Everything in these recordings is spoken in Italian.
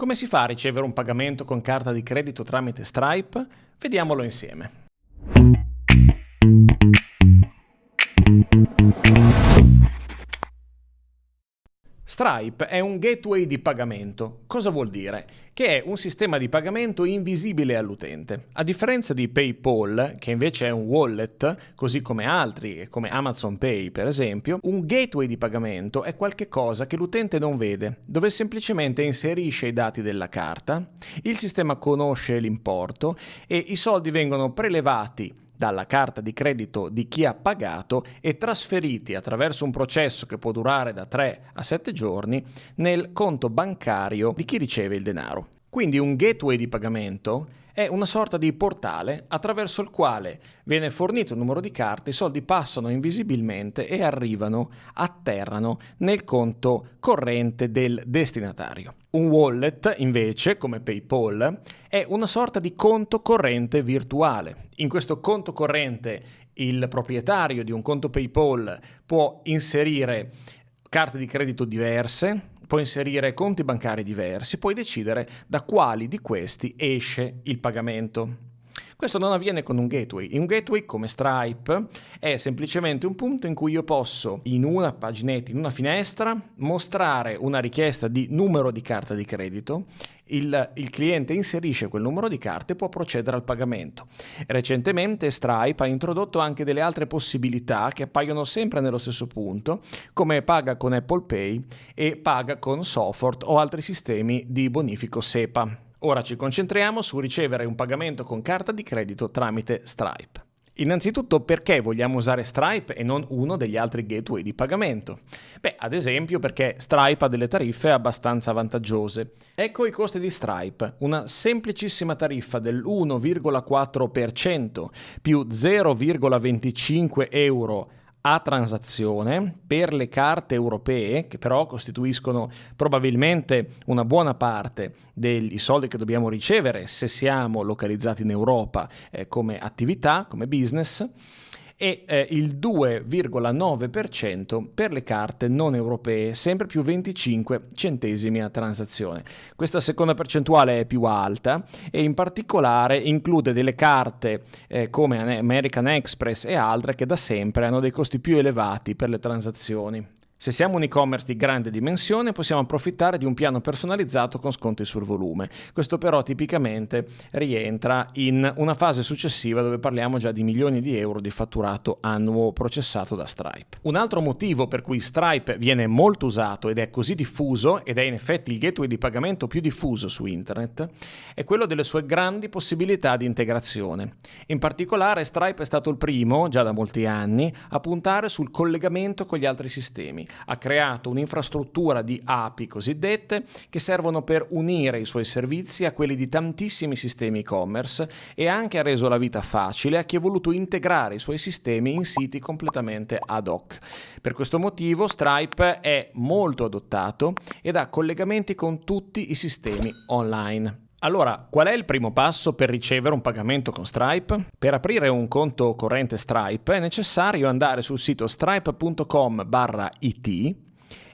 Come si fa a ricevere un pagamento con carta di credito tramite Stripe? Vediamolo insieme. Stripe è un gateway di pagamento. Cosa vuol dire? Che è un sistema di pagamento invisibile all'utente. A differenza di PayPal, che invece è un wallet, così come altri, come Amazon Pay per esempio, un gateway di pagamento è qualcosa che l'utente non vede, dove semplicemente inserisce i dati della carta, il sistema conosce l'importo e i soldi vengono prelevati dalla carta di credito di chi ha pagato e trasferiti attraverso un processo che può durare da 3 a 7 giorni nel conto bancario di chi riceve il denaro. Quindi un gateway di pagamento è una sorta di portale attraverso il quale viene fornito un numero di carte, i soldi passano invisibilmente e arrivano, atterrano nel conto corrente del destinatario. Un wallet, invece, come PayPal, è una sorta di conto corrente virtuale. In questo conto corrente il proprietario di un conto PayPal può inserire carte di credito diverse, può inserire conti bancari diversi, puoi decidere da quali di questi esce il pagamento. Questo non avviene con un gateway. Un gateway come Stripe è semplicemente un punto in cui io posso, in una paginetta, in una finestra, mostrare una richiesta di numero di carta di credito. Il cliente inserisce quel numero di carte e può procedere al pagamento. Recentemente Stripe ha introdotto anche delle altre possibilità che appaiono sempre nello stesso punto, come paga con Apple Pay e paga con Sofort o altri sistemi di bonifico SEPA. Ora ci concentriamo su ricevere un pagamento con carta di credito tramite Stripe. Innanzitutto, perché vogliamo usare Stripe e non uno degli altri gateway di pagamento? Ad esempio perché Stripe ha delle tariffe abbastanza vantaggiose. Ecco i costi di Stripe: una semplicissima tariffa dell'1,4% più 0,25 euro a transazione per le carte europee, che però costituiscono probabilmente una buona parte dei soldi che dobbiamo ricevere se siamo localizzati in Europa come attività, come business, e il 2,9% per le carte non europee, sempre più 25 centesimi a transazione. Questa seconda percentuale è più alta e in particolare include delle carte come American Express e altre che da sempre hanno dei costi più elevati per le transazioni. Se siamo un e-commerce di grande dimensione possiamo approfittare di un piano personalizzato con sconti sul volume. Questo però tipicamente rientra in una fase successiva dove parliamo già di milioni di euro di fatturato annuo processato da Stripe. Un altro motivo per cui Stripe viene molto usato ed è così diffuso, ed è in effetti il gateway di pagamento più diffuso su internet, è quello delle sue grandi possibilità di integrazione. In particolare Stripe è stato il primo, già da molti anni, a puntare sul collegamento con gli altri sistemi. Ha creato un'infrastruttura di API cosiddette che servono per unire i suoi servizi a quelli di tantissimi sistemi e-commerce e anche ha reso la vita facile a chi ha voluto integrare i suoi sistemi in siti completamente ad hoc. Per questo motivo Stripe è molto adottato ed ha collegamenti con tutti i sistemi online. Allora, qual è il primo passo per ricevere un pagamento con Stripe? Per aprire un conto corrente Stripe è necessario andare sul sito stripe.com/it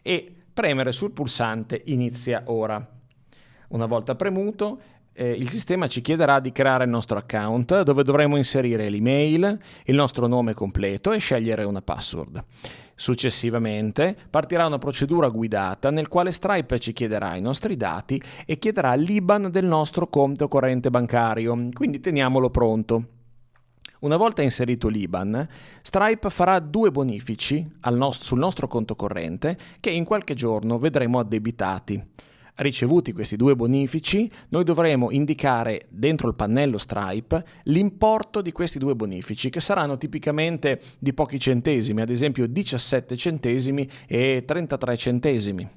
e premere sul pulsante Inizia ora. Una volta premuto, il sistema ci chiederà di creare il nostro account, dove dovremo inserire l'email, il nostro nome completo e scegliere una password. Successivamente partirà una procedura guidata nel quale Stripe ci chiederà i nostri dati e chiederà l'IBAN del nostro conto corrente bancario, quindi teniamolo pronto. Una volta inserito l'IBAN, Stripe farà 2 bonifici sul nostro conto corrente che in qualche giorno vedremo addebitati. Ricevuti questi 2 bonifici, noi dovremo indicare dentro il pannello Stripe l'importo di questi 2 bonifici, che saranno tipicamente di pochi centesimi, ad esempio 17 centesimi e 33 centesimi.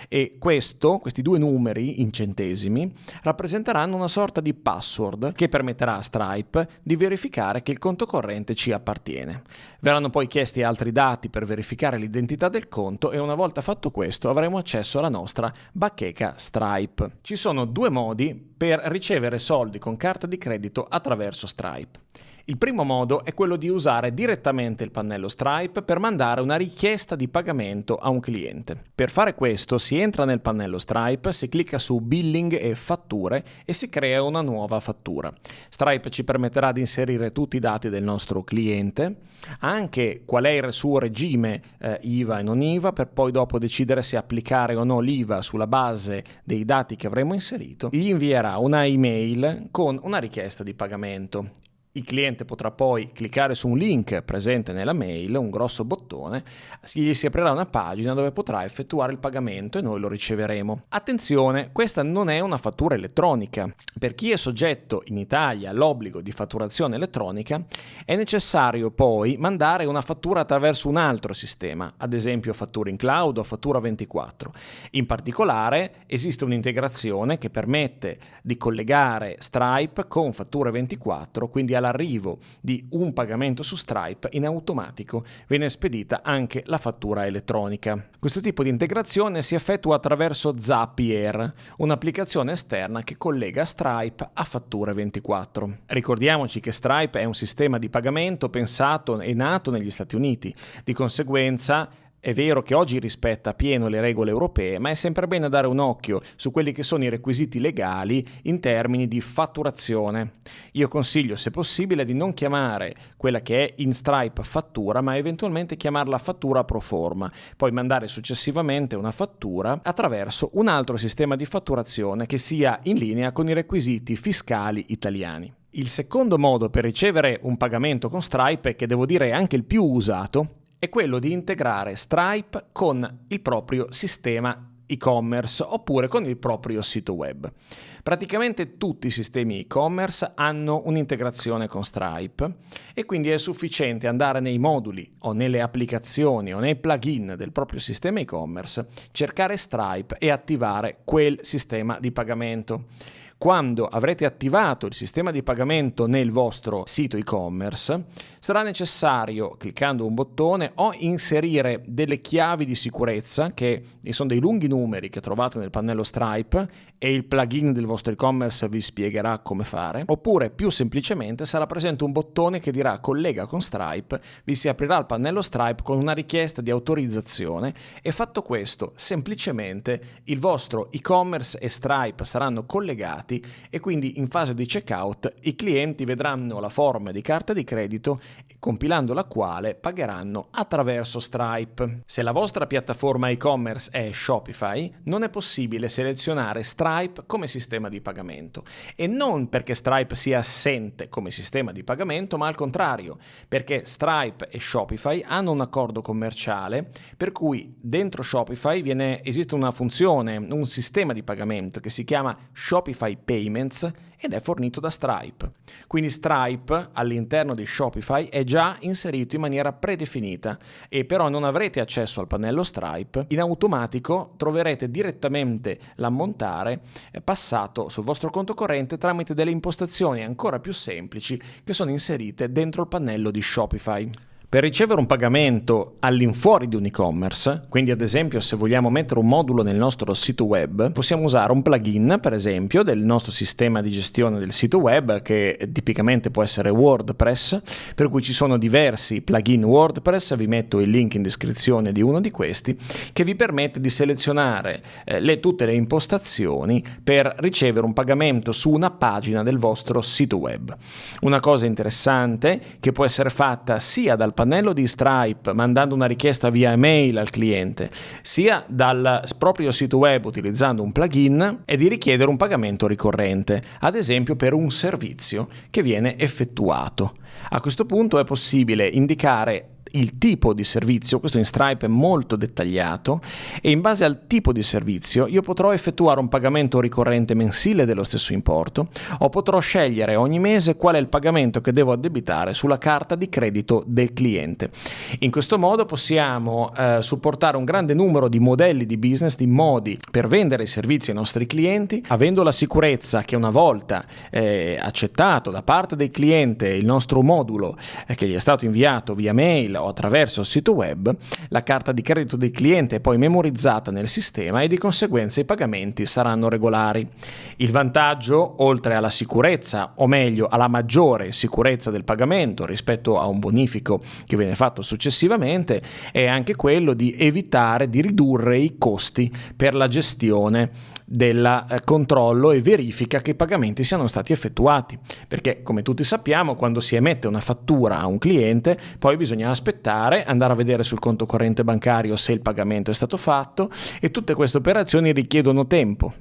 E questi 2 numeri in centesimi rappresenteranno una sorta di password che permetterà a Stripe di verificare che il conto corrente ci appartiene. Verranno poi chiesti altri dati per verificare l'identità del conto e una volta fatto questo avremo accesso alla nostra bacheca Stripe. Ci sono 2 modi per ricevere soldi con carta di credito attraverso Stripe. Il primo modo è quello di usare direttamente il pannello Stripe per mandare una richiesta di pagamento a un cliente. Per fare questo si entra nel pannello Stripe, si clicca su Billing e Fatture e si crea una nuova fattura. Stripe ci permetterà di inserire tutti i dati del nostro cliente, anche qual è il suo regime IVA e non IVA, per poi dopo decidere se applicare o no l'IVA sulla base dei dati che avremo inserito. Gli invierà una email con una richiesta di pagamento. Il cliente potrà poi cliccare su un link presente nella mail, un grosso bottone, gli si aprirà una pagina dove potrà effettuare il pagamento e noi lo riceveremo. Attenzione, questa non è una fattura elettronica. Per chi è soggetto in Italia all'obbligo di fatturazione elettronica, è necessario poi mandare una fattura attraverso un altro sistema, ad esempio fattura in cloud o fattura 24. In particolare esiste un'integrazione che permette di collegare Stripe con fatture 24, quindi all'arrivo di un pagamento su Stripe in automatico viene spedita anche la fattura elettronica. Questo tipo di integrazione si effettua attraverso Zapier, un'applicazione esterna che collega Stripe a fatture 24. Ricordiamoci che Stripe è un sistema di pagamento pensato e nato negli Stati Uniti, di conseguenza è vero che oggi rispetta pieno le regole europee, ma è sempre bene dare un occhio su quelli che sono i requisiti legali in termini di fatturazione. Io consiglio, se possibile, di non chiamare quella che è in Stripe fattura, ma eventualmente chiamarla fattura pro forma, poi mandare successivamente una fattura attraverso un altro sistema di fatturazione che sia in linea con i requisiti fiscali italiani. Il secondo modo per ricevere un pagamento con Stripe, che devo dire è anche il più usato, è quello di integrare Stripe con il proprio sistema e-commerce oppure con il proprio sito web. Praticamente tutti i sistemi e-commerce hanno un'integrazione con Stripe e quindi è sufficiente andare nei moduli o nelle applicazioni o nei plugin del proprio sistema e-commerce, cercare Stripe e attivare quel sistema di pagamento. Quando avrete attivato il sistema di pagamento nel vostro sito e-commerce, sarà necessario, cliccando un bottone, o inserire delle chiavi di sicurezza, che sono dei lunghi numeri che trovate nel pannello Stripe e il plugin del vostro e-commerce vi spiegherà come fare, oppure più semplicemente sarà presente un bottone che dirà collega con Stripe, vi si aprirà il pannello Stripe con una richiesta di autorizzazione e fatto questo, semplicemente il vostro e-commerce e Stripe saranno collegati e quindi in fase di checkout i clienti vedranno la forma di carta di credito compilando la quale pagheranno attraverso Stripe. Se la vostra piattaforma e-commerce è Shopify, non è possibile selezionare Stripe come sistema di pagamento e non perché Stripe sia assente come sistema di pagamento, ma al contrario, perché Stripe e Shopify hanno un accordo commerciale per cui dentro Shopify esiste una funzione, un sistema di pagamento che si chiama Shopify Payments ed è fornito da Stripe. Quindi Stripe all'interno di Shopify è già inserito in maniera predefinita e però non avrete accesso al pannello Stripe. In automatico troverete direttamente l'ammontare passato sul vostro conto corrente tramite delle impostazioni ancora più semplici che sono inserite dentro il pannello di Shopify. Per ricevere un pagamento all'infuori di un e-commerce, quindi ad esempio se vogliamo mettere un modulo nel nostro sito web, possiamo usare un plugin per esempio del nostro sistema di gestione del sito web che tipicamente può essere WordPress, per cui ci sono diversi plugin WordPress, vi metto il link in descrizione di uno di questi, che vi permette di selezionare tutte le impostazioni per ricevere un pagamento su una pagina del vostro sito web. Una cosa interessante che può essere fatta sia dal pannello di Stripe mandando una richiesta via email al cliente, sia dal proprio sito web utilizzando un plugin, è di richiedere un pagamento ricorrente, ad esempio per un servizio che viene effettuato. A questo punto è possibile indicare il tipo di servizio, questo in Stripe è molto dettagliato, e in base al tipo di servizio io potrò effettuare un pagamento ricorrente mensile dello stesso importo o potrò scegliere ogni mese qual è il pagamento che devo addebitare sulla carta di credito del cliente. In questo modo possiamo supportare un grande numero di modelli di business, di modi per vendere i servizi ai nostri clienti, avendo la sicurezza che una volta accettato da parte del cliente il nostro modulo che gli è stato inviato via mail o attraverso il sito web, la carta di credito del cliente è poi memorizzata nel sistema e di conseguenza i pagamenti saranno regolari. Il vantaggio, oltre alla sicurezza, o meglio alla maggiore sicurezza del pagamento rispetto a un bonifico che viene fatto successivamente, è anche quello di evitare di ridurre i costi per la gestione del controllo e verifica che i pagamenti siano stati effettuati, perché come tutti sappiamo, quando si emette una fattura a un cliente poi bisogna aspettare, andare a vedere sul conto corrente bancario se il pagamento è stato fatto, e tutte queste operazioni richiedono tempo.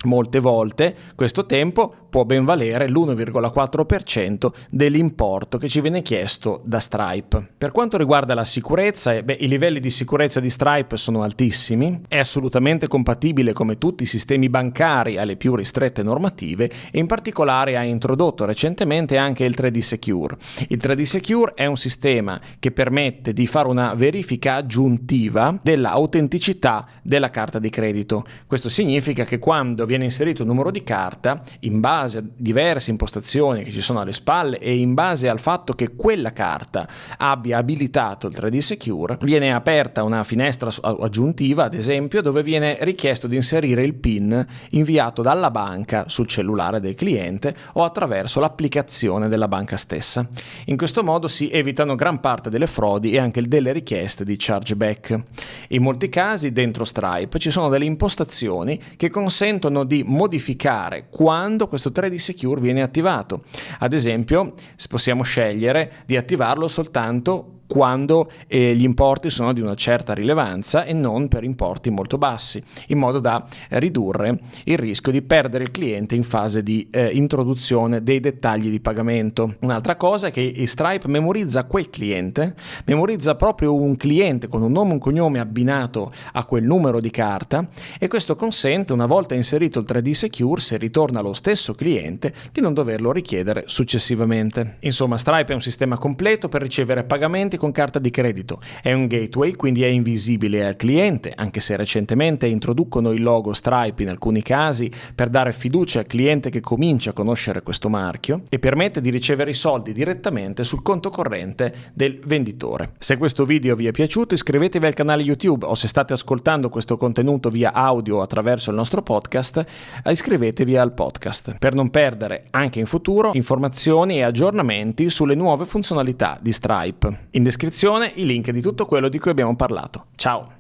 Molte volte questo tempo può ben valere l'1,4% dell'importo che ci viene chiesto da Stripe. Per quanto riguarda la sicurezza, i livelli di sicurezza di Stripe sono altissimi, è assolutamente compatibile come tutti i sistemi bancari alle più ristrette normative e in particolare ha introdotto recentemente anche il 3D Secure. Il 3D Secure è un sistema che permette di fare una verifica aggiuntiva dell'autenticità della carta di credito. Questo significa che quando viene inserito un numero di carta, in base a diverse impostazioni che ci sono alle spalle e in base al fatto che quella carta abbia abilitato il 3D Secure, viene aperta una finestra aggiuntiva, ad esempio, dove viene richiesto di inserire il PIN inviato dalla banca sul cellulare del cliente o attraverso l'applicazione della banca stessa. In questo modo si evitano gran parte delle frodi e anche delle richieste di chargeback. In molti casi dentro Stripe ci sono delle impostazioni che consentono di modificare quando questo 3D Secure viene attivato. Ad esempio, possiamo scegliere di attivarlo soltanto quando gli importi sono di una certa rilevanza e non per importi molto bassi, in modo da ridurre il rischio di perdere il cliente in fase di introduzione dei dettagli di pagamento. Un'altra cosa è che Stripe memorizza quel cliente, memorizza proprio un cliente con un nome e un cognome abbinato a quel numero di carta, e questo consente, una volta inserito il 3D Secure, se ritorna lo stesso cliente, di non doverlo richiedere successivamente. Insomma, Stripe è un sistema completo per ricevere pagamenti con carta di credito. È un gateway, quindi è invisibile al cliente, anche se recentemente introducono il logo Stripe in alcuni casi per dare fiducia al cliente che comincia a conoscere questo marchio, e permette di ricevere i soldi direttamente sul conto corrente del venditore. Se questo video vi è piaciuto, iscrivetevi al canale YouTube, o se state ascoltando questo contenuto via audio attraverso il nostro podcast, iscrivetevi al podcast per non perdere anche in futuro informazioni e aggiornamenti sulle nuove funzionalità di Stripe. In descrizione i link di tutto quello di cui abbiamo parlato. Ciao!